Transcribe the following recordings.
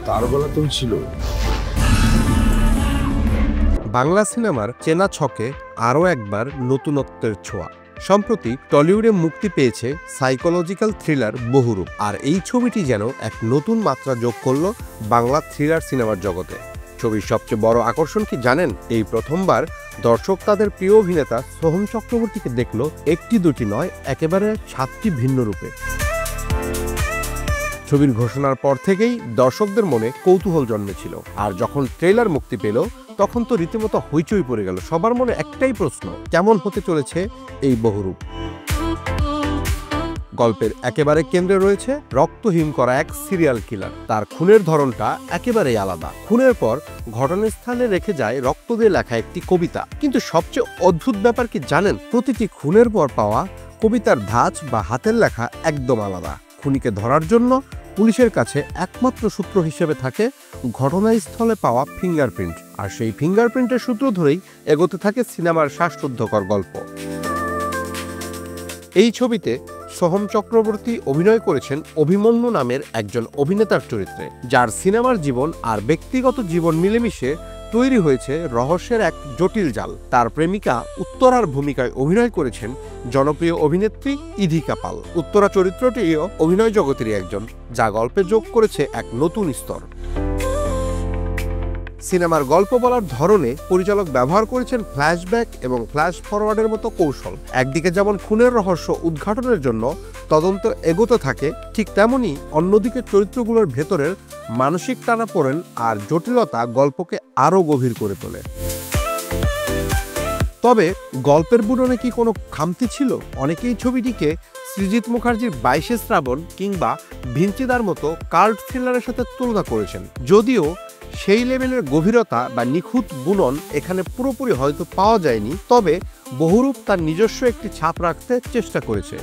তার গলাতেও ছিল। বাংলা সিনেমার চেনা ছকে আরও একবার নতুনত্বের ছোঁয়া। সম্প্রতি টলিউডে মুক্তি পেয়েছে সাইকোলজিক্যাল থ্রিলার বহুরূপ, আর এই ছবিটি যেন এক নতুন মাত্রা যোগ করল বাংলা থ্রিলার সিনেমার জগতে। ছবির সবচেয়ে বড় আকর্ষণ কি জানেন? এই প্রথমবার দর্শক তাদের প্রিয় অভিনেতা সোহম চক্রবর্তীকে দেখল একটি দুটি নয়, একেবারে 7টি ভিন্ন রূপে। ছবির ঘোষণার পর থেকেই দর্শকদের মনে কৌতূহল জন্মেছিল, আর যখন ট্রেলার মুক্তি পেল তখন তো রীতিমতো হইচই পড়ে গেল। সবার মনে একটাই প্রশ্ন, কেমন হতে চলেছে এই বহুরূপ? গল্পের একেবারে কেন্দ্রে রয়েছে রক্তহীন করা এক সিরিয়াল কিলার। তার খুনের ধরনটা একেবারেই আলাদা। খুনের পর ঘটনাস্থলে রেখে যায় রক্ত দিয়ে লেখা একটি কবিতা। কিন্তু সবচেয়ে অদ্ভুত ব্যাপার কি জানেন? প্রতিটি খুনের পর পাওয়া কবিতার ধাঁচ বা হাতের লেখা একদম আলাদা। খুনিকে ধরার জন্য পুলিশের কাছে একমাত্র সূত্র হিসেবে থাকে ঘটনাস্থলে পাওয়া ফিঙ্গারপ্রিন্ট, আর সেই ফিঙ্গারপ্রিন্টের সূত্র ধরেই এগোতে থাকে সিনেমার শ্বাসরুদ্ধকর গল্প। এই ছবিতে সোহম চক্রবর্তী অভিনয় করেছেন অভিমন্যু নামের একজন অভিনেতার চরিত্রে, যার সিনেমার জীবন আর ব্যক্তিগত জীবন মিলেমিশে তৈরি হয়েছে রহস্যের এক জটিল জাল। তার প্রেমিকা উত্তরার ভূমিকায় অভিনয় করেছেন জনপ্রিয় অভিনেত্রী ইধিকা পাল। উত্তরা চরিত্রটিও অভিনয় জগতেরই একজন, যা গল্পে যোগ করেছে এক নতুন স্তর। সিনেমার গল্প বলার ধরনে পরিচালক ব্যবহার করেছেন ফ্ল্যাশব্যাক এবং ফ্ল্যাশ ফরওয়ার্ডের মতো কৌশল। একদিকে যেমন খুনের রহস্য উদ্ঘাটনের জন্য তদন্ত এগোতে থাকে, ঠিক তেমনি অন্যদিকে চরিত্রগুলোর ভেতরের মানসিক টানাপোড়েন আর জটিলতা গল্পকে আরও গভীর করে তোলে। তবে গল্পের বুননে কি কোনো খামতি ছিল? অনেকেই ছবিটিকে সৃজিত মুখার্জির 22শে শ্রাবণ কিংবা ভিঞ্চিদার মতো কাল্ট থ্রিলারের সাথে তুলনা করেছেন, যদিও সেই লেভেলের গভীরতা বা নিখুঁত বুনন এখানে পুরোপুরি হয়তো পাওয়া যায়নি। তবে বহুরূপ তার নিজস্ব একটি ছাপ রাখতে চেষ্টা করেছে।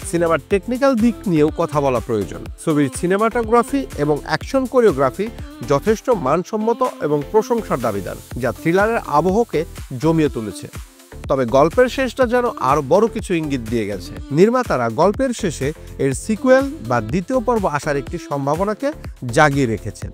সিনেমার টেকনিক্যাল দিক নিয়েও কথা বলা প্রয়োজন। ছবির সিনেমাটোগ্রাফি এবং অ্যাকশন কোরিওগ্রাফি যথেষ্ট মানসম্মত এবং প্রশংসার দাবিদার, যা থ্রিলারের আবহকে জমিয়ে তুলেছে। তবে গল্পের শেষটা যেন আরও বড় কিছু ইঙ্গিত দিয়ে গেছে। নির্মাতারা গল্পের শেষে এর সিকুয়েল বা দ্বিতীয় পর্ব আসার একটি সম্ভাবনাকে জাগিয়ে রেখেছেন।